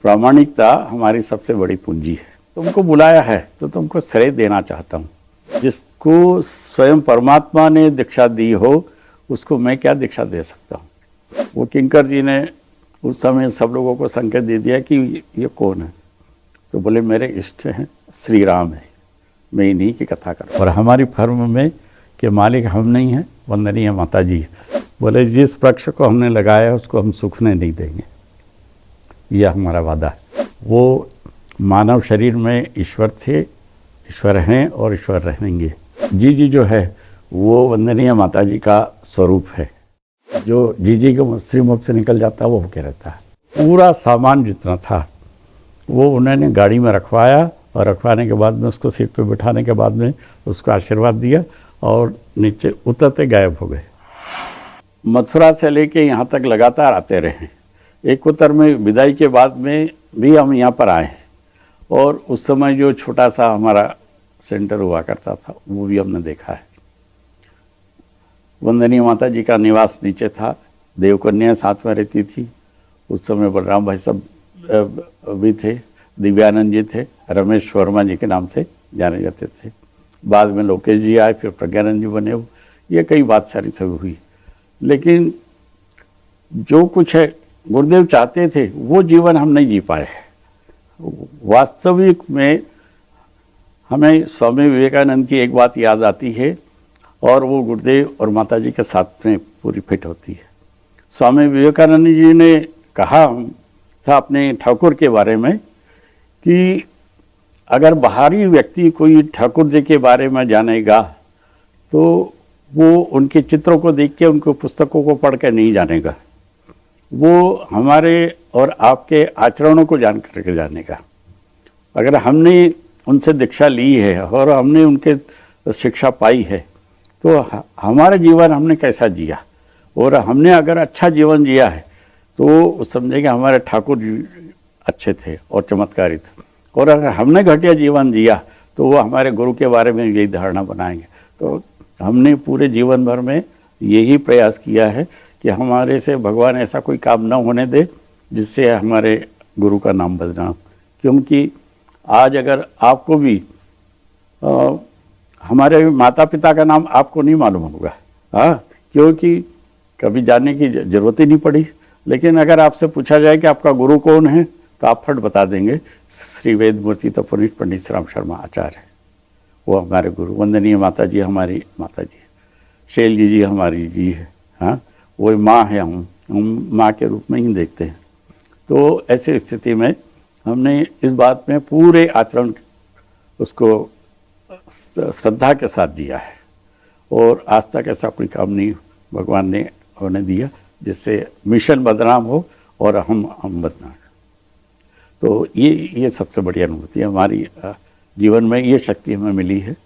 प्रामाणिकता हमारी सबसे बड़ी पूंजी है। तुमको बुलाया है तो तुमको श्रेय देना चाहता हूँ। जिसको स्वयं परमात्मा ने दीक्षा दी हो उसको मैं क्या दीक्षा दे सकता हूँ। वो किंकर जी ने उस समय सब लोगों को संकेत दे दिया कि ये कौन है, तो बोले मेरे इष्ट हैं, श्री राम है, मैं इन्हीं की कथा कर। और हमारी फर्म में के मालिक हम नहीं हैं, वंदनीय माता जी है। बोले जिस वृक्ष को हमने लगाया उसको हम सूखने नहीं देंगे, यह हमारा वादा है। वो मानव शरीर में ईश्वर थे, ईश्वर हैं और ईश्वर रहेंगे। जी जो है वो वंदनीय माता जी का स्वरूप है। जो जी के श्रीमुख से निकल जाता है वो होके रहता है। पूरा सामान जितना था वो उन्होंने गाड़ी में रखवाया और रखवाने के बाद में उसको सीट पे बिठाने के बाद में उसको आशीर्वाद दिया और नीचे उतरते गायब हो गए। मथुरा से लेके यहाँ तक लगातार आते रहे। एक उत्तर में विदाई के बाद में भी हम यहाँ पर आए और उस समय जो छोटा सा हमारा सेंटर हुआ करता था वो भी हमने देखा है। वंदनीय माता जी का निवास नीचे था, देवकन्या साथ में रहती थी। उस समय बलराम भाई सब भी थे, दिव्यानंद जी थे, रमेश वर्मा जी के नाम से जाने जाते थे। बाद में लोकेश जी आए, फिर प्रज्ञानंद जी बने। हो ये कई बात सारी सब हुई, लेकिन जो कुछ है गुरुदेव चाहते थे वो जीवन हम नहीं जी पाए। वास्तविक में हमें स्वामी विवेकानंद की एक बात याद आती है और वो गुरुदेव और माता जी के साथ में पूरी फिट होती है। स्वामी विवेकानंद जी ने कहा था अपने ठाकुर के बारे में कि अगर बाहरी व्यक्ति कोई ठाकुर जी के बारे में जानेगा तो वो उनके चित्रों को देख के, उनको पुस्तकों को पढ़ के नहीं जानेगा, वो हमारे और आपके आचरणों को जान करके जानेगा। अगर हमने उनसे दीक्षा ली है और हमने उनके शिक्षा पाई है तो हमारा जीवन हमने कैसा जिया, और हमने अगर अच्छा जीवन जिया है तो समझेंगे हमारे ठाकुर जी अच्छे थे और चमत्कारी थे। और अगर हमने घटिया जीवन जिया तो वो हमारे गुरु के बारे में यही धारणा बनाएंगे। तो हमने पूरे जीवन भर में यही प्रयास किया है कि हमारे से भगवान ऐसा कोई काम न होने दे जिससे हमारे गुरु का नाम बदनाम। क्योंकि आज अगर आपको भी हमारे माता पिता का नाम आपको नहीं मालूम होगा, हाँ, क्योंकि कभी जानने की ज़रूरत ही नहीं पड़ी। लेकिन अगर आपसे पूछा जाए कि आपका गुरु कौन है तो आप फट बता देंगे, श्री वेद मूर्ति तपोनिष्ठ पंडित श्री राम शर्मा आचार्य है, वो हमारे गुरु। वंदनीय माता जी हमारी माता जी है, शैल जी हमारी जी है, हाँ, वो माँ है, हम माँ के रूप में ही देखते हैं। तो ऐसी स्थिति में हमने इस बात में पूरे आचरण उसको श्रद्धा के साथ जिया है और आज तक ऐसा कोई काम नहीं भगवान ने होने दिया जिससे मिशन बदनाम हो और हम बदनाम। तो ये सबसे बड़ी अनुभूति है हमारी जीवन में, ये शक्ति हमें मिली है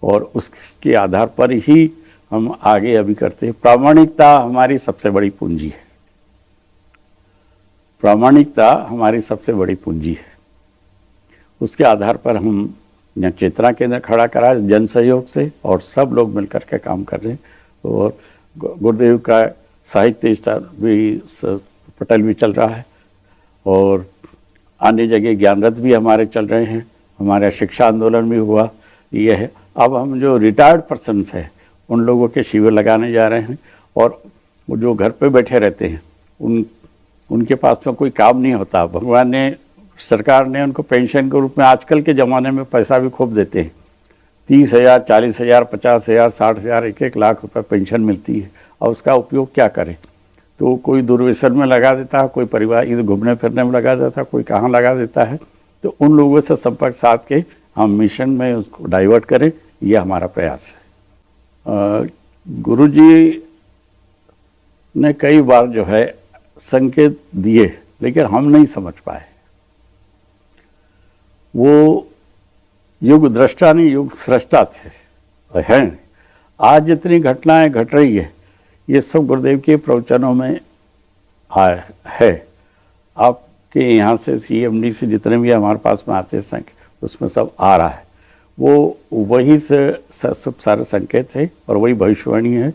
और उसके आधार पर ही हम आगे अभी करते हैं। प्रामाणिकता हमारी सबसे बड़ी पूंजी है। प्रामाणिकता हमारी सबसे बड़ी पूंजी है। उसके आधार पर हम यहाँ चेतना केंद्र खड़ा करा जन सहयोग से और सब लोग मिलकर के काम कर रहे हैं। और गुरुदेव का साहित्य स्टार भी पटल भी चल रहा है और अन्य जगह ज्ञान रथ भी हमारे चल रहे हैं। हमारा शिक्षा आंदोलन भी हुआ। ये है अब हम जो रिटायर्ड पर्सनस हैं उन लोगों के शिविर लगाने जा रहे हैं और वो जो घर पे बैठे रहते हैं उनके पास में कोई काम नहीं होता। भगवान ने, सरकार ने उनको पेंशन के रूप में आजकल के ज़माने में पैसा भी खूब देते हैं। 30,000, 40,000, 50,000, 60,000, 1-1 लाख रुपए पेंशन मिलती है और उसका उपयोग क्या करें। तो कोई दुर्व्यसन में लगा देता है, कोई परिवार इधर घूमने फिरने में लगा देता है, कोई कहाँ लगा देता है। तो उन लोगों से संपर्क साध के हम मिशन में उसको डाइवर्ट करें, ये हमारा प्रयास है। गुरुजी ने कई बार जो है संकेत दिए लेकिन हम नहीं समझ पाए। वो युग दृष्टा नहीं युग सृष्टा थे हैं। आज जितनी घटनाएं घट रही है ये सब गुरुदेव के प्रवचनों में है। आपके यहाँ से CMD से जितने भी हमारे पास में आते हैं उसमें सब आ रहा है। वो वही से सब सारे संकेत है और वही भविष्यवाणी है।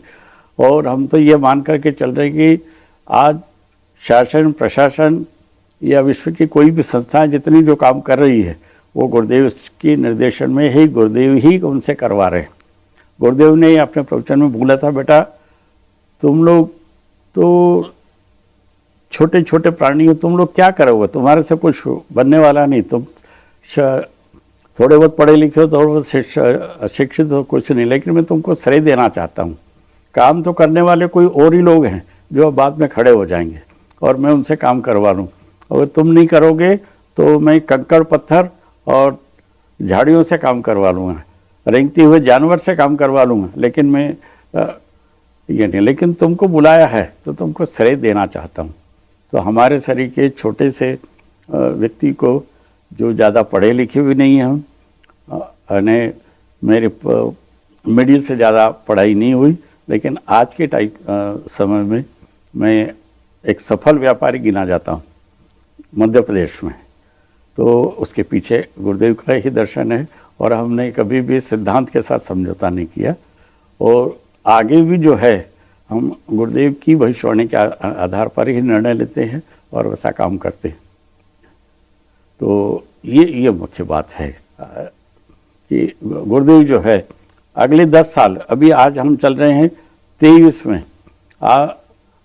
और हम तो ये मान करके चल रहे हैं कि आज शासन प्रशासन या विश्व की कोई भी संस्थाएं जितनी जो काम कर रही है वो गुरुदेव के निर्देशन में ही, गुरुदेव ही उनसे करवा रहे हैं। गुरुदेव ने अपने प्रवचन में बोला था, बेटा तुम लोग तो छोटे छोटे प्राणी हो, तुम लोग क्या करोगे, तुम्हारे से कुछ बनने वाला नहीं, तुम थोड़े बहुत पढ़े लिखे हो, थोड़े बहुत शिक्षित हो, कुछ नहीं, लेकिन मैं तुमको श्रेय देना चाहता हूँ। काम तो करने वाले कोई और ही लोग हैं जो बाद में खड़े हो जाएंगे और मैं उनसे काम करवा लूँ। अगर तुम नहीं करोगे तो मैं कंकड़ पत्थर और झाड़ियों से काम करवा लूँगा, रेंगते हुए जानवर से काम करवा लूँगा, लेकिन मैं ये नहीं, लेकिन तुमको बुलाया है तो तुमको श्रेय देना चाहता हूँ। तो हमारे शरीर के छोटे से व्यक्ति को, जो ज़्यादा पढ़े लिखे भी नहीं हैं, ने मेरे मिडिल से ज़्यादा पढ़ाई नहीं हुई, लेकिन आज के समय में मैं एक सफल व्यापारी गिना जाता हूँ मध्य प्रदेश में। तो उसके पीछे गुरुदेव का ही दर्शन है और हमने कभी भी सिद्धांत के साथ समझौता नहीं किया और आगे भी जो है हम गुरुदेव की भविष्यवाणी के आधार पर ही निर्णय लेते हैं और वैसा काम करते हैं। तो ये मुख्य बात है कि गुरुदेव जो है अगले 10 साल, अभी आज हम चल रहे हैं 23 में,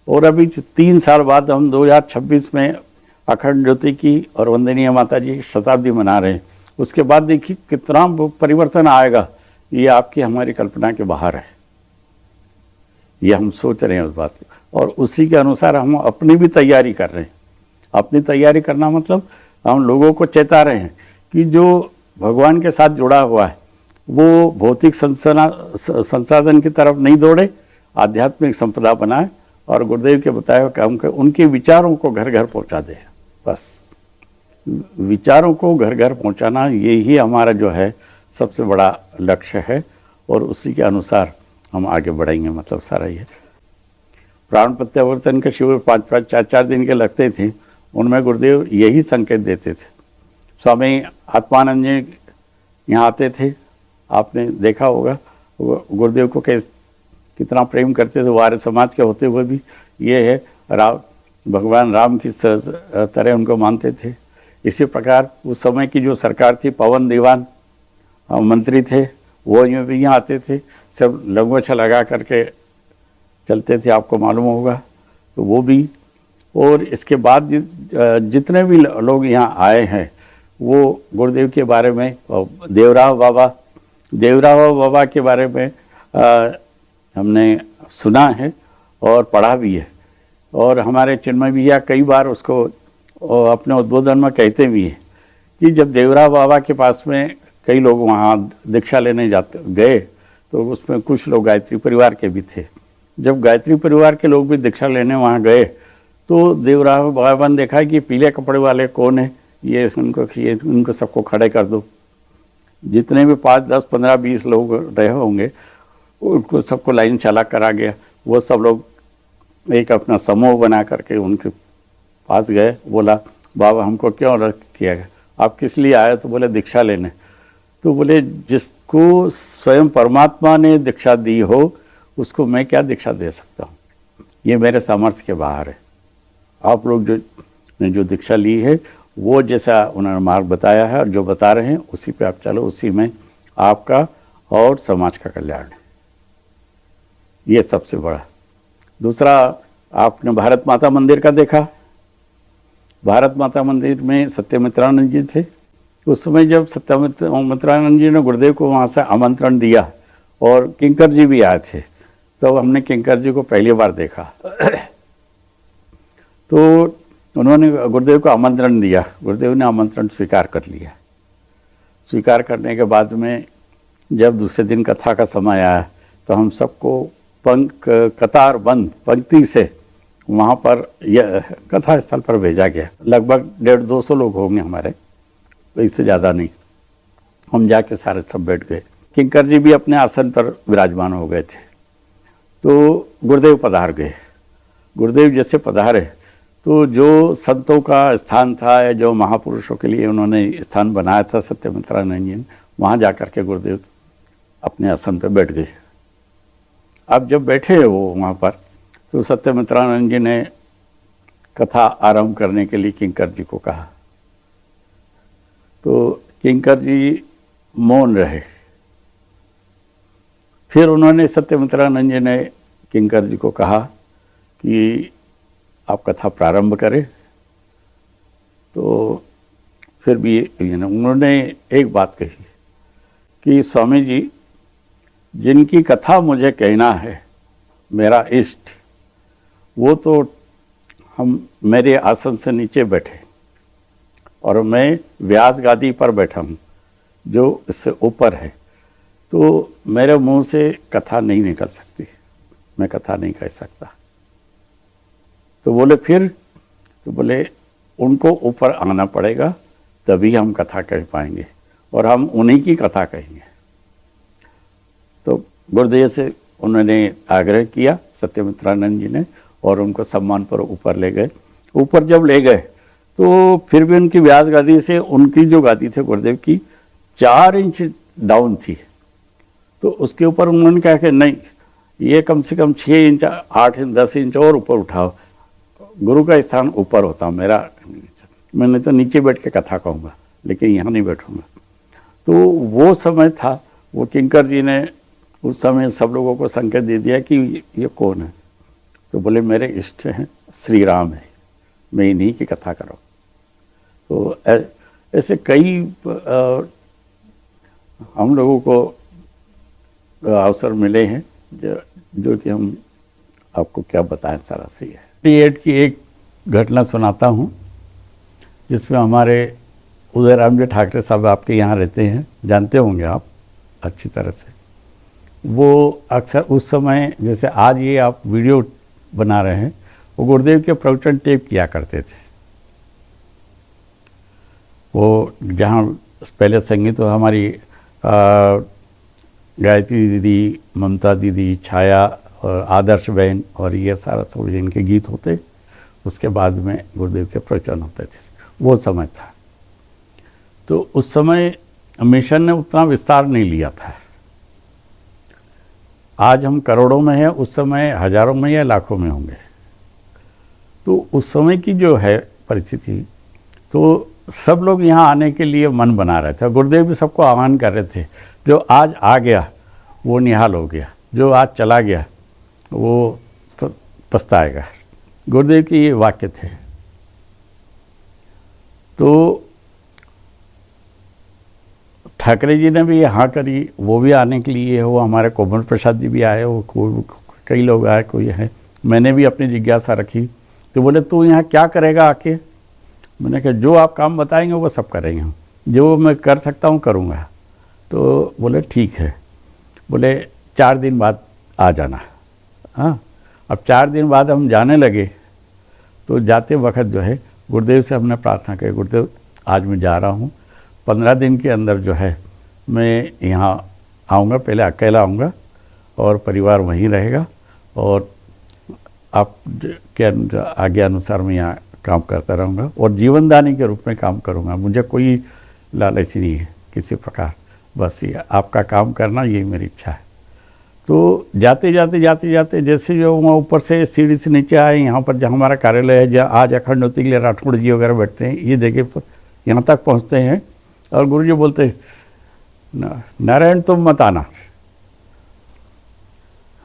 और अभी 3 साल बाद हम 2026 में अखंड ज्योति की और वंदनीय माता जी की शताब्दी मना रहे हैं। उसके बाद देखिए कितना परिवर्तन आएगा, ये आपकी हमारी कल्पना के बाहर है। ये हम सोच रहे हैं उस बात की, और उसी के अनुसार हम अपनी भी तैयारी कर रहे हैं। अपनी तैयारी करना मतलब हम लोगों को चेता रहे हैं कि जो भगवान के साथ जुड़ा हुआ है वो भौतिक संसाधन की तरफ नहीं दौड़े, आध्यात्मिक संपदा बनाए और गुरुदेव के बताए हुए काम कर उनके विचारों को घर घर पहुंचा दे। बस विचारों को घर घर पहुंचाना, यही हमारा जो है सबसे बड़ा लक्ष्य है और उसी के अनुसार हम आगे बढ़ेंगे। मतलब सारा ये प्राण प्रत्यावर्तन के शिविर 5-5, 4-4 दिन के लगते थे, उनमें गुरुदेव यही संकेत देते थे। स्वामी आत्मानंद जी यहाँ आते थे, आपने देखा होगा, गुरुदेव को कितना प्रेम करते थे, वो आर्य समाज के होते हुए भी ये है भगवान राम की तरह उनको मानते थे। इसी प्रकार उस समय की जो सरकार थी, पवन दीवान मंत्री थे, वो भी यहाँ आते थे, सब लंगोछा लगा करके चलते थे, आपको मालूम होगा। तो वो भी, और इसके बाद जितने भी लोग यहाँ आए हैं वो गुरुदेव के बारे में, देवराव बाबा के बारे में हमने सुना है और पढ़ा भी है, और हमारे चिन्मय भैया कई बार उसको अपने उद्बोधन में कहते भी हैं कि जब देवराव बाबा के पास में कई लोग वहाँ दीक्षा लेने गए तो उसमें कुछ लोग गायत्री परिवार के भी थे। जब गायत्री परिवार के लोग भी दीक्षा लेने वहाँ गए तो देवराव बाबा ने देखा कि पीले कपड़े वाले कौन है, ये उनको सबको खड़े कर दो। जितने भी 5, 10, 15, 20 लोग रहे होंगे उनको सबको लाइन चला करा गया। वो सब लोग एक अपना समूह बना करके उनके पास गए, बोला बाबा हमको क्यों अलग किया गया, आप किस लिए आए? तो बोले दीक्षा लेने। तो बोले जिसको स्वयं परमात्मा ने दीक्षा दी हो उसको मैं क्या दीक्षा दे सकता हूँ, ये मेरे सामर्थ्य के बाहर है। आप लोग जो दीक्षा ली है वो जैसा उन्होंने मार्ग बताया है और जो बता रहे हैं उसी पे आप चलो, उसी में आपका और समाज का कल्याण है, ये सबसे बड़ा। दूसरा, आपने भारत माता मंदिर का देखा। भारत माता मंदिर में सत्यमित्रानंद जी थे। उस समय जब सत्यमित्रानंद जी ने गुरुदेव को वहाँ से आमंत्रण दिया और किंकर जी भी आए थे, तो हमने किंकर जी को पहली बार देखा। तो उन्होंने गुरुदेव को आमंत्रण दिया, गुरुदेव ने आमंत्रण स्वीकार कर लिया। स्वीकार करने के बाद में जब दूसरे दिन कथा का समय आया तो हम सबको कतार बंद पंक्ति से वहाँ पर यह कथा स्थल पर भेजा गया। लगभग 150-200 लोग होंगे हमारे, इससे ज़्यादा नहीं। हम जाके सारे सब बैठ गए। किंकर जी भी अपने आसन पर विराजमान हो गए थे। तो गुरुदेव पधार गए। गुरुदेव जैसे पधारे तो जो संतों का स्थान था या जो महापुरुषों के लिए उन्होंने स्थान बनाया था सत्यमित्रानंद जी ने, वहाँ जा कर के गुरुदेव अपने आसन पर बैठ गए। अब जब बैठे वो वहाँ पर तो सत्यमित्रानंद जी ने कथा आरंभ करने के लिए किंकर जी को कहा। तो किंकर जी मौन रहे। फिर उन्होंने सत्यमित्रानंद जी ने किंकर जी को कहा कि आप कथा प्रारंभ करें। तो फिर भी उन्होंने एक बात कही कि स्वामी जी, जिनकी कथा मुझे कहना है, मेरा इष्ट, वो तो हम मेरे आसन से नीचे बैठे और मैं व्यास गादी पर बैठा हूँ जो इससे ऊपर है, तो मेरे मुंह से कथा नहीं निकल सकती, मैं कथा नहीं कह सकता। तो बोले फिर? तो बोले उनको ऊपर आना पड़ेगा, तभी हम कथा कह पाएंगे और हम उन्हीं की कथा कहेंगे। तो गुरुदेव से उन्होंने आग्रह किया सत्यमित्रानंद जी ने और उनको सम्मान पर ऊपर ले गए। ऊपर जब ले गए तो फिर भी उनकी व्यास गादी से, उनकी जो गादी थी गुरुदेव की, 4 इंच डाउन थी। तो उसके ऊपर उन्होंने कहा कि नहीं, ये कम से कम 6 इंच, 8 इंच, 10 इंच और ऊपर उठाओ, गुरु का स्थान ऊपर होता मेरा, मैंने तो नीचे बैठ के कथा कहूँगा लेकिन यहाँ नहीं बैठूँगा। तो वो समय था, वो किंकर जी ने उस समय सब लोगों को संकेत दे दिया कि ये कौन है। तो बोले मेरे इष्ट हैं, श्री राम है, मैं इन्हीं की कथा करूँ। तो ऐसे कई हम लोगों को अवसर मिले हैं जो कि हम आपको क्या बताएं, सारा सही है। 48 की एक घटना सुनाता हूँ जिसमें हमारे उदयराम जी ठाकरे साहब आपके यहाँ रहते हैं, जानते होंगे आप अच्छी तरह से। वो अक्सर उस समय, जैसे आज ये आप वीडियो बना रहे हैं, वो गुरुदेव के प्रवचन टेप किया करते थे। वो जहाँ पहले संगीत तो हमारी गायत्री दीदी, ममता दीदी, छाया और आदर्श बहन और ये सारा सब इनके गीत होते, उसके बाद में गुरुदेव के प्रवचन होते थे। वो समय था। तो उस समय मिशन ने उतना विस्तार नहीं लिया था। आज हम करोड़ों में हैं, उस समय हजारों में या लाखों में होंगे। तो उस समय की जो है परिस्थिति, तो सब लोग यहाँ आने के लिए मन बना रहे थे। गुरुदेव भी सबको आह्वान कर रहे थे, जो आज आ गया वो निहाल हो गया, जो आज चला गया वो पछताएगा। गुरुदेव के ये वाक्य थे। तो ठाकरे जी ने भी हाँ करी, वो भी आने के लिए हो, हमारे कोमल प्रसाद जी भी आए, वो कई लोग आए, कोई है। मैंने भी अपनी जिज्ञासा रखी। तो बोले तू यहाँ क्या करेगा आके? मैंने कहा जो आप काम बताएंगे वो सब करेंगे, जो मैं कर सकता हूँ करूँगा। तो बोले ठीक है। बोले 4 दिन बाद आ जाना। हाँ, अब 4 दिन बाद हम जाने लगे। तो जाते वक्त जो है गुरुदेव से हमने प्रार्थना की, गुरुदेव आज मैं जा रहा हूँ, 15 दिन के अंदर जो है मैं यहाँ आऊँगा, पहले अकेला आऊँगा और परिवार वहीं रहेगा और आप के आज्ञा अनुसार मैं यहाँ काम करता रहूँगा और जीवनदानी के रूप में काम करूँगा। मुझे कोई लालच नहीं है किसी प्रकार, बस ये आपका काम करना, यही मेरी इच्छा है। तो जाते जाते जैसे जो वहाँ ऊपर से सीढ़ी से नीचे आए, यहाँ पर जहाँ हमारा कार्यालय है, जहाँ आज अखंड ज्योति के लिए राठौड़ जी वगैरह बैठते हैं, ये जगह पर यहाँ तक पहुँचते हैं और गुरु जी बोलते नारायण तुम मत आना।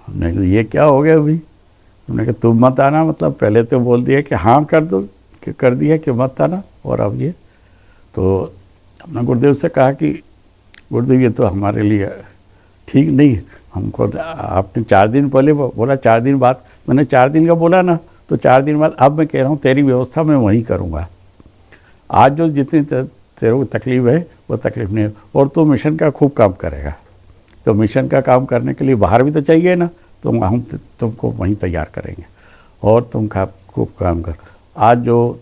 हमने कहा ये क्या हो गया अभी? हमने कहा तुम मत आना मतलब पहले तो बोल दिया कि हाँ कर दो, कि कर दिया कि मत आना, और अब ये। तो हमने गुरुदेव से कहा कि गुरुदेव ये तो हमारे लिए ठीक नहीं, हमको आपने 4 दिन पहले बोला 4 दिन बाद, मैंने 4 दिन का बोला ना, तो 4 दिन बाद अब मैं कह रहा हूँ तेरी व्यवस्था मैं वहीं करूँगा। आज जो जितनी तेरे को तकलीफ़ है वो तकलीफ़ नहीं है, और तो मिशन का खूब काम करेगा। तो मिशन का काम करने के लिए बाहर भी तो चाहिए ना, तो हम तुमको वहीं तैयार करेंगे और तुम खूब काम कर। आज जो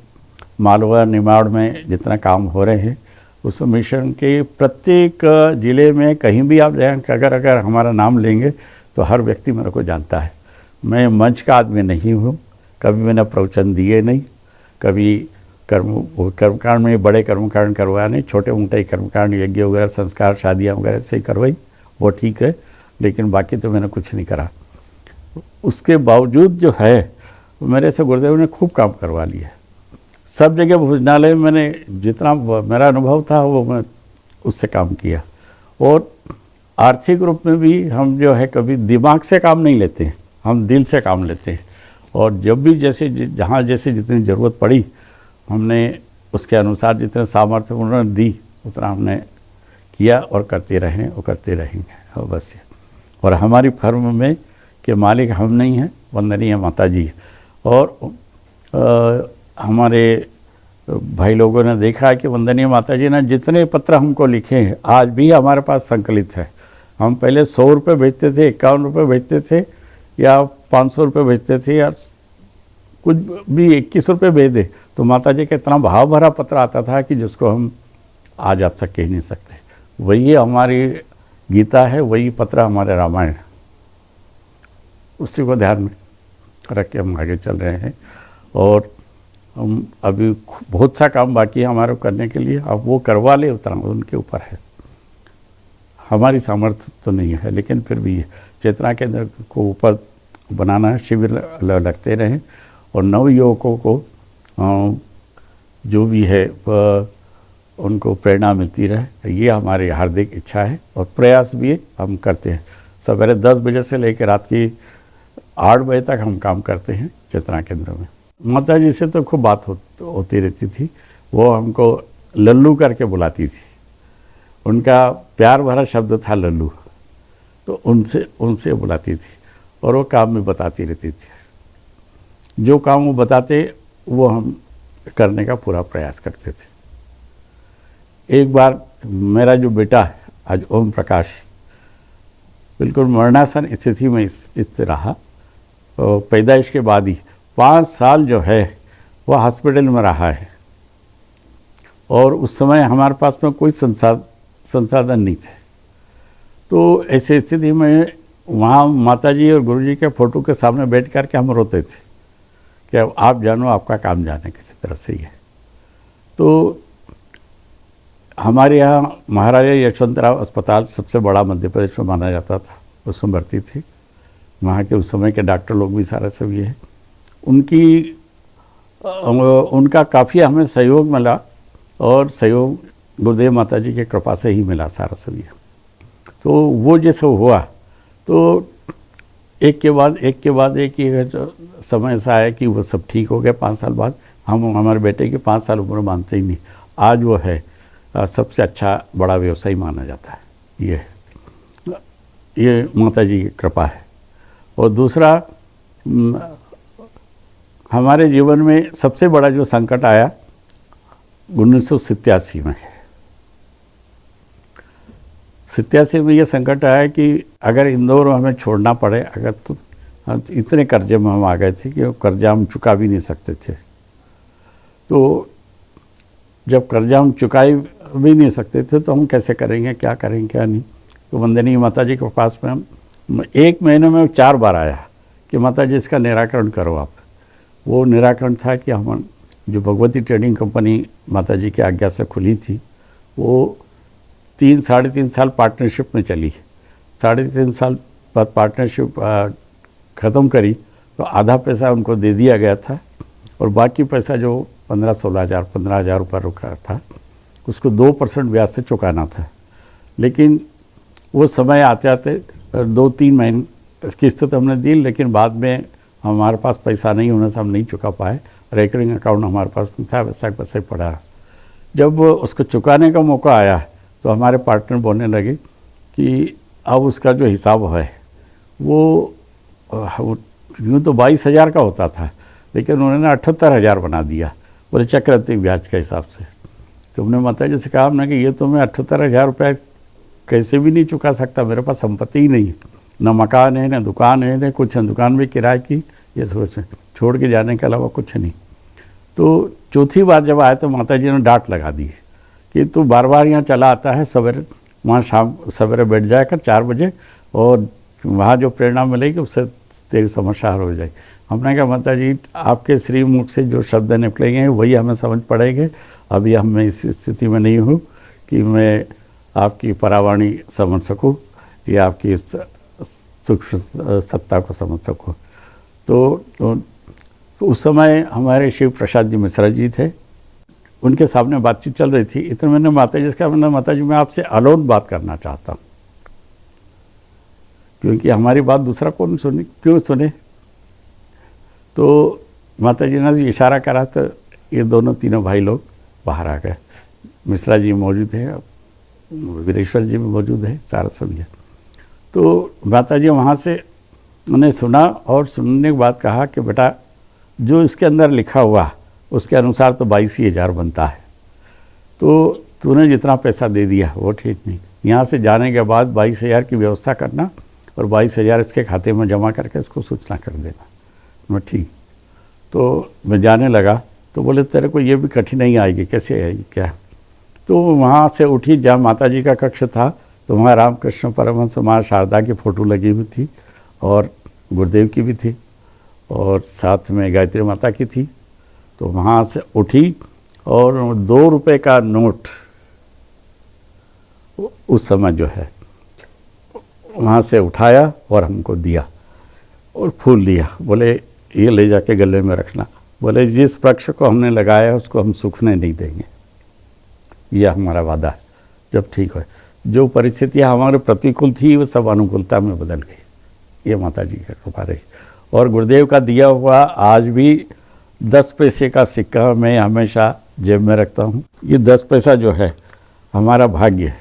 मालवा निमाड़ में जितना काम हो रहे हैं, उस मिशन के प्रत्येक ज़िले में कहीं भी आप जाएँ, अगर हमारा नाम लेंगे तो हर व्यक्ति मेरे को जानता है। मैं मंच का आदमी नहीं हूँ, कभी मैंने प्रवचन दिए नहीं, कभी कर्मकांड में बड़े कर्मकांड करवाया नहीं, छोटे मोटे कर्मकांड, यज्ञ वगैरह, संस्कार, शादियाँ वगैरह से करवाई, वो ठीक है, लेकिन बाकी तो मैंने कुछ नहीं करा। उसके बावजूद जो है मेरे से गुरुदेव ने खूब काम करवा लिया। सब जगह भोजनालय में मैंने जितना मेरा अनुभव था वो मैं उससे काम किया। और आर्थिक रूप में भी हम जो है कभी दिमाग से काम नहीं लेते, हम दिल से काम लेते हैं। और जब भी जैसे जहाँ जैसे जितनी ज़रूरत पड़ी हमने उसके अनुसार जितने सामर्थ्य उन्होंने दी उतना हमने किया और करते रहें और करते रहेंगे। और बस ये, और हमारी फर्म में के मालिक हम नहीं हैं, वंदनीय माता जी। और हमारे भाई लोगों ने देखा है कि वंदनीय माता जी ने जितने पत्र हमको लिखे हैं आज भी हमारे पास संकलित है। हम पहले 100 रुपये भेजते थे, 51 रुपये भेजते थे या 500 रुपये भेजते थे या कुछ भी 21 रुपये भेज दे तो माता जी का इतना भाव भरा पत्र आता था कि जिसको हम आज आप तक कह नहीं सकते। वही हमारी गीता है, वही पत्र हमारे रामायण है। उसी को ध्यान में रख के हम आगे चल रहे हैं। और हम अभी बहुत सा काम बाकी है हमारे करने के लिए। अब वो करवा ले उतना उनके ऊपर है, हमारी सामर्थ्य तो नहीं है। लेकिन फिर भी चेतना केंद्र को ऊपर बनाना है, शिविर लगते रहें और नव युवकों को जो भी है उनको प्रेरणा मिलती रहे, ये हमारी हार्दिक इच्छा है। और प्रयास भी हम करते हैं। सवेरे 10 बजे से लेकर रात की 8 बजे तक हम काम करते हैं चेतना केंद्र में। माता जी से तो खूब बात होती रहती थी। वो हमको लल्लू करके बुलाती थी, उनका प्यार भरा शब्द था लल्लू। तो उनसे बुलाती थी और वो काम में बताती रहती थी। जो काम वो बताते वो हम करने का पूरा प्रयास करते थे। एक बार मेरा जो बेटा है आज ओम प्रकाश बिल्कुल मरणासन स्थिति में इस रहा। पैदाइश के बाद ही 5 साल जो है वह हॉस्पिटल में रहा है। और उस समय हमारे पास में कोई संसाधन नहीं थे। तो ऐसी स्थिति में वहाँ माताजी और गुरुजी के फ़ोटो के सामने बैठ कर के हम रोते थे कि आप जानो आपका काम जाने किसी तरह से ही है। तो हमारे यहाँ महाराजा यशवंतराव अस्पताल सबसे बड़ा मध्य प्रदेश में माना जाता था, उसमें भर्ती थी। वहाँ के उस समय के डॉक्टर लोग भी सारे सब ये है। उनका काफ़ी हमें सहयोग मिला और सहयोग गुरुदेव माता जी की कृपा से ही मिला सारा सब ये। तो वो जैसे हुआ तो एक के बाद एक समय ऐसा आया कि वो सब ठीक हो गया। 5 साल बाद हम हमारे बेटे की 5 साल उम्र मानते ही नहीं। आज वो है सबसे अच्छा बड़ा व्यवसायी माना जाता है। ये माता जी की कृपा है। और दूसरा हमारे जीवन में सबसे बड़ा जो संकट आया 1987 में। 87 में ये संकट आया कि अगर इंदौर हमें छोड़ना पड़े, अगर तो इतने कर्जे में हम आ गए थे कि कर्जा हम चुका भी नहीं सकते थे। तो जब कर्जा हम चुका भी नहीं सकते थे तो हम कैसे करेंगे, क्या करेंगे क्या नहीं। तो वंदनीय माता जी के पास में हम 1 महीने में 4 बार आया कि माता जी इसका निराकरण करो आप। वो निराकरण था कि हम जो भगवती ट्रेडिंग कंपनी माता जी की आज्ञा से खुली थी वो 3 साढ़े 3 साल पार्टनरशिप में चली। 3.5 साल बाद पार्टनरशिप ख़त्म करी तो आधा पैसा उनको दे दिया गया था और बाकी पैसा जो 15-16 हज़ार 15 हज़ार रुपये रुका था उसको 2% ब्याज से चुकाना था। लेकिन वो समय आते आते 2-3 महीने किस्त तो हमने दी, लेकिन बाद में हमारे पास पैसा नहीं होने से हम नहीं चुका पाए। रेकरिंग अकाउंट हमारे पास में था, वैसा ही पड़ा। जब उसको चुकाने का मौका आया तो हमारे पार्टनर बोलने लगे कि अब उसका जो हिसाब है वो यूँ तो 22,000 का होता था, लेकिन उन्होंने 78,000 बना दिया, बोले चक्रवृद्धि ब्याज के हिसाब से। तो हमने माता जी से कहा हमने कि ये तो मैं 78,000 रुपये कैसे भी नहीं चुका सकता, मेरे पास संपत्ति ही नहीं है, न मकान है न दुकान है न कुछ है, दुकान भी किराए की, ये सोच छोड़ के जाने के अलावा कुछ नहीं। तो चौथी बार जब आए तो माता जी ने डांट लगा दी कि तू बार बार यहाँ चला आता है, सवेरे वहाँ शाम सवेरे बैठ जाकर 4 बजे और वहाँ जो प्रेरणा मिलेगी उससे तेरी समस्या हल हो जाएगी। हमने कहा माता जी आपके श्री मुख से जो शब्द निकलेंगे वही हमें समझ पड़ेंगे। अभी हम मैं इस स्थिति में नहीं हूँ कि मैं आपकी परावाणी समझ सकूँ या आपकी सूक्ष्म सत्ता को समझ सकूँ। तो तो उस समय हमारे शिव प्रसाद जी मिश्रा जी थे, उनके सामने बातचीत चल रही थी। इतने मैंने माता जी से कहा, मैंने माता जी मैं आपसे अलोन बात करना चाहता हूँ, क्योंकि हमारी बात दूसरा कौन सुने, क्यों सुने। तो माता जी ने इशारा करा तो ये दोनों तीनों भाई लोग बाहर आ गए। मिश्रा जी मौजूद है, वीरेश्वर जी भी मौजूद है, सारा सभी है। तो माता जी वहाँ से उन्हें सुना और सुनने के बाद कहा कि बेटा जो इसके अंदर लिखा हुआ उसके अनुसार तो 22,000 बनता है, तो तूने जितना पैसा दे दिया वो ठीक नहीं। यहाँ से जाने के बाद 22,000 की व्यवस्था करना और 22,000 इसके खाते में जमा करके इसको सूचना कर देना। मैं ठीक। तो मैं जाने लगा तो बोले तेरे को ये भी कठिनाई आएगी, कैसे आएगी क्या। तो वहाँ से उठी, जहाँ माता जी का कक्ष था तो वहाँ रामकृष्ण परमहंस माँ शारदा की फ़ोटो लगी हुई थी और गुरुदेव की भी थी और साथ में गायत्री माता की थी। तो वहाँ से उठी और 2 रुपए का नोट उस समय जो है वहाँ से उठाया और हमको दिया और फूल दिया। बोले ये ले जाके गले में रखना। बोले जिस वृक्ष को हमने लगाया है उसको हम सूखने नहीं देंगे, यह हमारा वादा है। जब ठीक हो, जो परिस्थितियाँ हमारे प्रतिकूल थी वो सब अनुकूलता में बदल गई। ये माता जी का कृपा रही। और गुरुदेव का दिया हुआ आज भी 10 पैसे का सिक्का मैं हमेशा जेब में रखता हूँ। ये 10 पैसा जो है हमारा भाग्य है।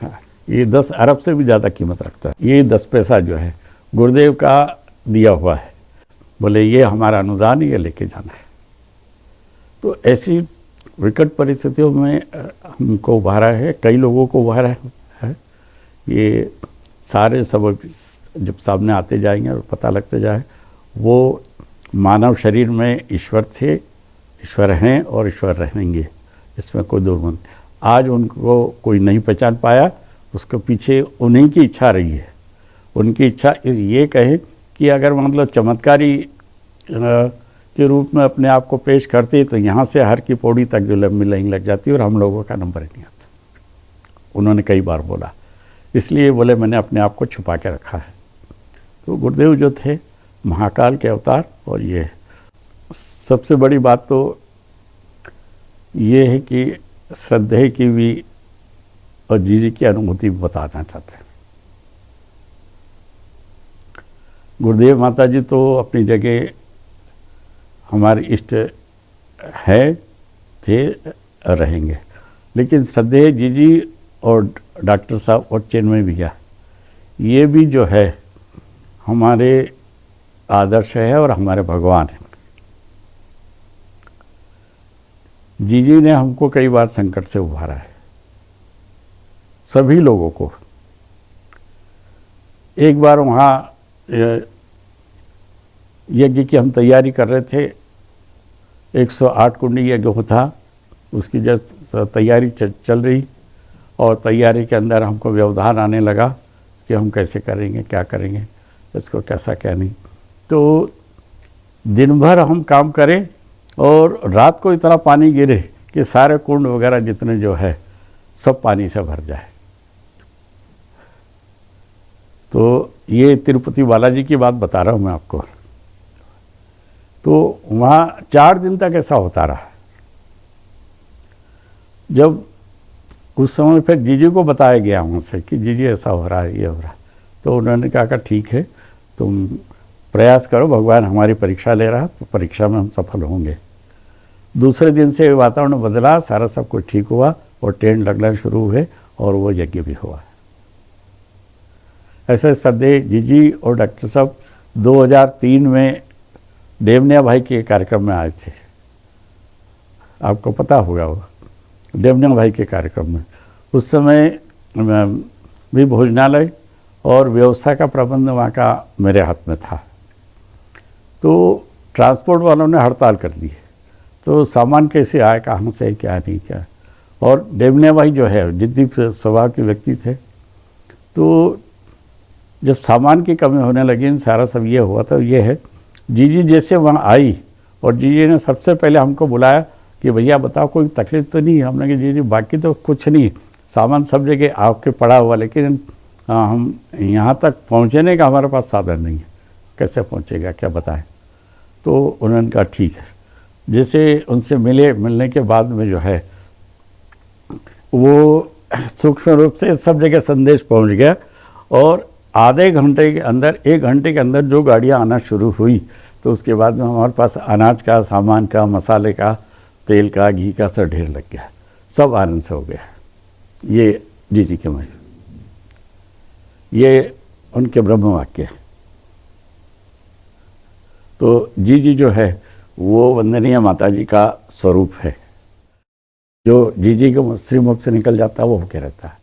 हाँ, ये 10 अरब से भी ज़्यादा कीमत रखता है। ये 10 पैसा जो है गुरुदेव का दिया हुआ है। बोले ये हमारा अनुदान, ये लेके जाना है। तो ऐसी विकट परिस्थितियों में हमको उभारा है, कई लोगों को उभारा है। ये सारे सबक जब सामने आते जाएंगे और पता लगते जाए, वो मानव शरीर में ईश्वर थे, ईश्वर हैं और ईश्वर रहेंगे, इसमें कोई दो मत। आज उनको कोई नहीं पहचान पाया, उसके पीछे उन्हीं की इच्छा रही है। उनकी इच्छा ये कहे कि अगर मतलब चमत्कारी के रूप में अपने आप को पेश करते तो यहाँ से हर की पौड़ी तक जो लंबी लाइन लग जाती और हम लोगों का नंबर नहीं आता। उन्होंने कई बार बोला, इसलिए बोले मैंने अपने आप को छुपा के रखा है। तो गुरुदेव जो थे महाकाल के अवतार। और ये सबसे बड़ी बात तो ये है कि श्रद्धेय की भी और जी की अनुभूति बताना चाहते हैं। गुरुदेव माता जी तो अपनी जगह हमारे इष्ट है, थे, रहेंगे, लेकिन श्रद्धेय जी और डॉक्टर साहब और चिन्मय भैया, ये भी जो है हमारे आदर्श है और हमारे भगवान हैं। जी ने हमको कई बार संकट से उभारा है, सभी लोगों को। एक बार वहाँ यज्ञ की हम तैयारी कर रहे थे, 108 कुंडी यज्ञ था, उसकी जब तैयारी चल रही और तैयारी के अंदर हमको व्यवधान आने लगा कि हम कैसे करेंगे, क्या करेंगे, इसको कैसा क्या नहीं। तो दिन भर हम काम करें और रात को इतना पानी गिरे कि सारे कुंड वगैरह जितने जो है सब पानी से भर जाए। तो ये तिरुपति बालाजी की बात बता रहा हूँ मैं आपको। तो वहाँ 4 दिन तक ऐसा होता रहा। जब उस समय फिर जीजी को बताया गया वहाँ से कि जीजी ऐसा हो रहा है, ये हो रहा है, तो उन्होंने कहा ठीक है, तुम प्रयास करो, भगवान हमारी परीक्षा ले रहा है, तो परीक्षा में हम सफल होंगे। दूसरे दिन से वातावरण बदला, सारा सब कुछ ठीक हुआ और टेंट लगना शुरू हुए और वो यज्ञ भी हुआ। ऐसे श्रद्धेय जीजी और डॉक्टर साहब 2003 में देवनिया भाई के कार्यक्रम में आए थे, आपको पता होगा वो देवनिया भाई के कार्यक्रम में। उस समय भी भोजनालय और व्यवस्था का प्रबंध वहाँ का मेरे हाथ में था। तो ट्रांसपोर्ट वालों ने हड़ताल कर दी, तो सामान कैसे आए, कहाँ से, क्या नहीं क्या। और देवनिया भाई जो है जिद्दी स्वभाव के व्यक्ति थे, तो जब सामान की कमी होने लगी, सारा सब ये हुआ। तो ये है जीजी जैसे वहाँ आई और जीजी ने सबसे पहले हमको बुलाया कि भैया बताओ कोई तकलीफ तो नहीं है। हमने कहा जीजी बाकी तो कुछ नहीं, सामान सब जगह आपके पड़ा हुआ, लेकिन हम यहाँ तक पहुँचने का हमारे पास साधन नहीं है, कैसे पहुँचेगा, क्या बताएं। तो उन्होंने कहा ठीक है। जैसे उनसे मिलने के बाद में जो है वो सूक्ष्म रूप से सब जगह संदेश पहुंच गया, और आधे घंटे के अंदर, 1 घंटे के अंदर जो गाड़ियां आना शुरू हुई, तो उसके बाद में हमारे पास अनाज का, सामान का, मसाले का, तेल का, घी का सब ढेर लग गया, सब आनंद से हो गया। ये जी के महिमा, ये उनके ब्रह्म वाक्य है। तो जी जो है वो वंदनीय माता जी का स्वरूप है। जो जी के श्रीमुख से निकल जाता है वो होके रहता है।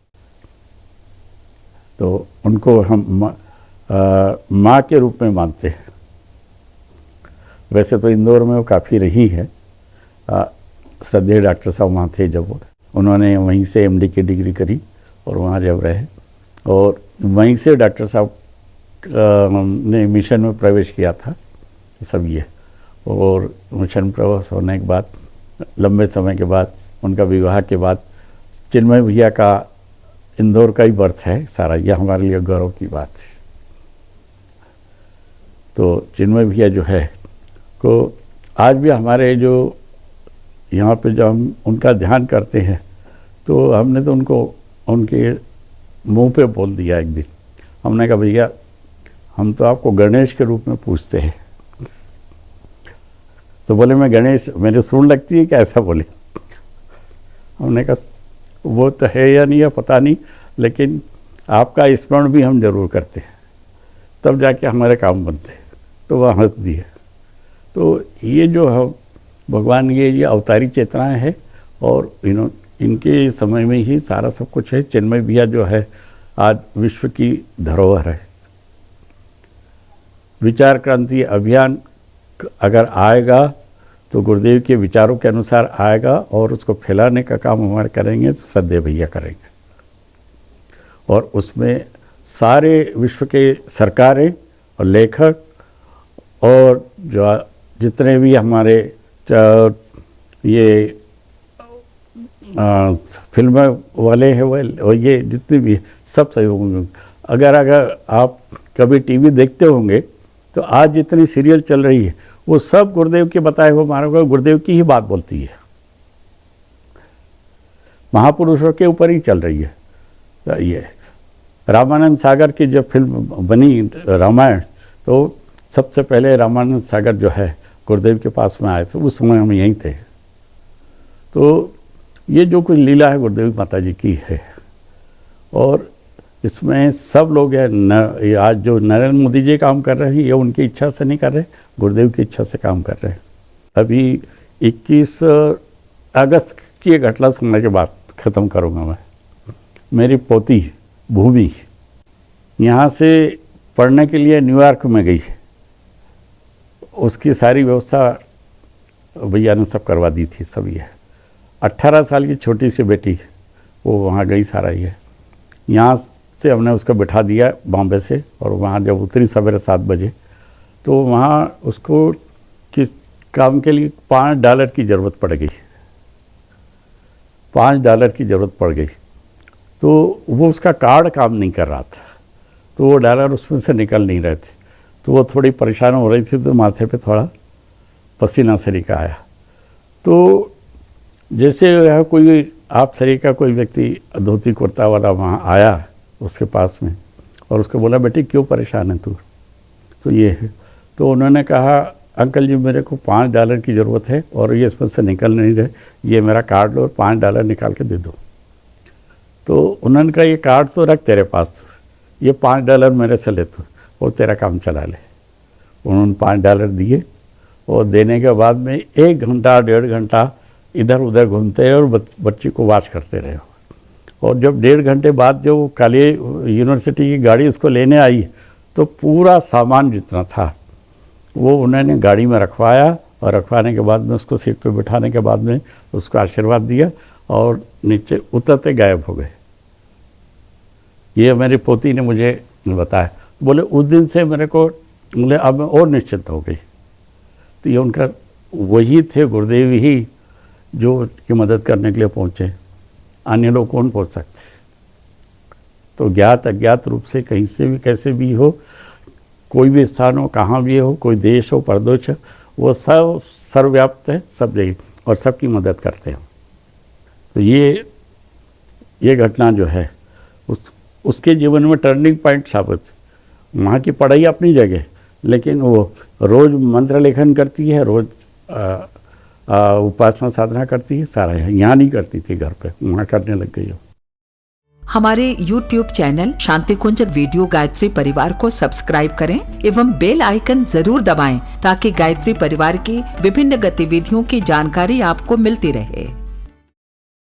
तो उनको हम माँ के रूप में मानते हैं। वैसे तो इंदौर में वो काफ़ी रही है, श्रद्धेय डॉक्टर साहब वहाँ थे जब उन्होंने वहीं से एमडी की डिग्री करी और वहाँ जब रहे, और वहीं से डॉक्टर साहब ने मिशन में प्रवेश किया था सब ये। और मिशन प्रवेश होने के बाद लंबे समय के बाद उनका विवाह के बाद चिन्मय भैया का इंदौर का ही बर्थ है सारा, यह हमारे लिए गौरव की बात है। तो चिन्मय भैया जो है को आज भी हमारे जो यहाँ पे जब हम उनका ध्यान करते हैं तो हमने तो उनको उनके मुंह पे बोल दिया एक दिन। हमने कहा भैया हम तो आपको गणेश के रूप में पूछते हैं। तो बोले मैं गणेश, मेरे सुन लगती है क्या, ऐसा बोले। हमने कहा वो तो है या नहीं है पता नहीं, लेकिन आपका स्मरण भी हम जरूर करते हैं, तब जाके हमारे काम बनते हैं। तो वह हंस दिए। तो ये जो है भगवान ये अवतारी चेतनाएं है, और इनके समय में ही सारा सब कुछ है। चिन्मय भैया जो है आज विश्व की धरोहर है। विचार क्रांति अभियान अगर आएगा तो गुरुदेव के विचारों के अनुसार आएगा, और उसको फैलाने का काम हमारे करेंगे तो श्रद्धेय भैया करेंगे। और उसमें सारे विश्व के सरकारें और लेखक और जो जितने भी हमारे ये फिल्म वाले हैं वो ये जितने भी सब सहयोग होंगे। अगर आप कभी टीवी देखते होंगे तो आज जितनी सीरियल चल रही है वो सब गुरुदेव के बताए हुए मार्ग को गुरुदेव की ही बात बोलती है, महापुरुषों के ऊपर ही चल रही है। ये रामानंद सागर की जब फिल्म बनी रामायण, तो सबसे पहले रामानंद सागर जो है गुरुदेव के पास में आए थे, उस समय हम यहीं थे। तो ये जो कुछ लीला है गुरुदेव माता जी की है, और इसमें सब लोग हैं। आज जो नरेंद्र मोदी जी काम कर रहे हैं ये उनकी इच्छा से नहीं कर रहे, गुरुदेव की इच्छा से काम कर रहे हैं। अभी 21 अगस्त की एक घटना सुनने के बाद ख़त्म करूँगा मैं। मेरी पोती भूमि यहाँ से पढ़ने के लिए न्यूयॉर्क में गई, उसकी सारी व्यवस्था भैया ने सब करवा दी थी। सब ये 18 साल की छोटी सी बेटी वो वहाँ गई, सारा ये यहाँ से हमने उसको बिठा दिया बॉम्बे से, और वहाँ जब उतरी सवेरे 7 बजे, तो वहाँ उसको किस काम के लिए $5 की ज़रूरत पड़ गई। $5 की ज़रूरत पड़ गई। तो वो उसका कार्ड काम नहीं कर रहा था, तो वो डॉलर उसमें से निकल नहीं रहे थे। तो वो थोड़ी परेशान हो रही थी, तो माथे पे थोड़ा पसीना सरीका आया। तो जैसे कोई आप शरीर का कोई व्यक्ति धोती कुर्ता वाला वहाँ आया उसके पास में, और उसको बोला बेटी क्यों परेशान है तू, तो ये है। तो उन्होंने कहा अंकल जी मेरे को $5 की ज़रूरत है, और ये इसमें से निकल नहीं रहे, ये मेरा कार्ड लो और $5 निकाल के दे दो। तो उन्होंने कहा ये कार्ड तो रख तेरे पास, ये $5 मेरे से ले तो, और तेरा काम चला ले। उन्होंने $5 दिए, और देने के बाद में 1 घंटा 1.5 घंटा इधर उधर घूमते रहे और बच्ची को वॉच करते रहे। और जब 1.5 घंटे बाद जो काली यूनिवर्सिटी की गाड़ी उसको लेने आई, तो पूरा सामान जितना था वो उन्होंने गाड़ी में रखवाया, और रखवाने के बाद में उसको सीट पे बिठाने के बाद में उसको आशीर्वाद दिया, और नीचे उतरते गायब हो गए। ये मेरी पोती ने मुझे बताया। बोले उस दिन से मेरे को बोले अब मैं और निश्चिंत हो गई। तो ये उनका वही थे गुरुदेव ही जो की मदद करने के लिए पहुँचे, अन्य लोग कौन पहुँच सकते। तो ज्ञात अज्ञात रूप से कहीं से भी कैसे भी हो, कोई भी स्थान हो, कहाँ भी हो, कोई देश हो परदेश, वो सब सर्वव्याप्त है, सब जगह, और सबकी मदद करते हैं। तो ये घटना जो है उसके जीवन में टर्निंग पॉइंट साबित। वहाँ की पढ़ाई अपनी जगह, लेकिन वो रोज़ मंत्र लेखन करती है, रोज़ उपासना साधना करती है, सारा है। यहाँ नहीं करती थी घर पे, वहाँ करने लग गई हो। हमारे YouTube चैनल शांति कुंज वीडियो गायत्री परिवार को सब्सक्राइब करें एवं बेल आइकन जरूर दबाएं ताकि गायत्री परिवार की विभिन्न गतिविधियों की जानकारी आपको मिलती रहे।